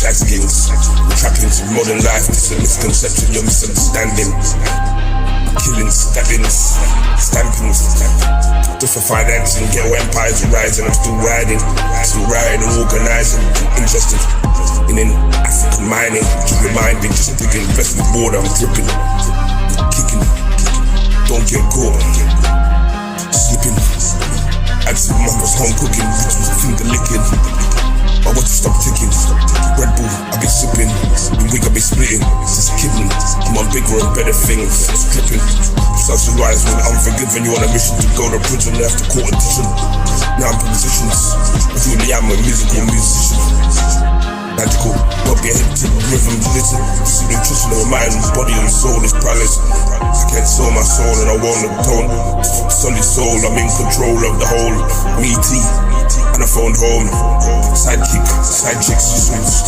Stag skins, trappings of modern life. It's a misconception, you're misunderstanding. Killings, stabbings, stampings. Just for financing, ghetto empires are rising. I'm still riding and organising. Interested in African mining, just reminding, just digging. Best with water, I'm dripping, kicking. Don't get caught, slipping. Absent mama's home cooking, bitches finger licking. I want to stop ticking. Red Bull, I be sipping. In week I be splitting. Just kidding. I'm on bigger and better things. Stripping. Starts to rise when unforgiven. You on a mission to go to prison after court edition. Now I'm in positions. I really am a musical musician. Magical, got your head to the rhythm. Listen, this is nutrition of mind, body and soul is prowess. I can't sell my soul and I won't atone. Solid soul, I'm in control of the whole. Meaty, and I phoned home. Sidekick, side chicks,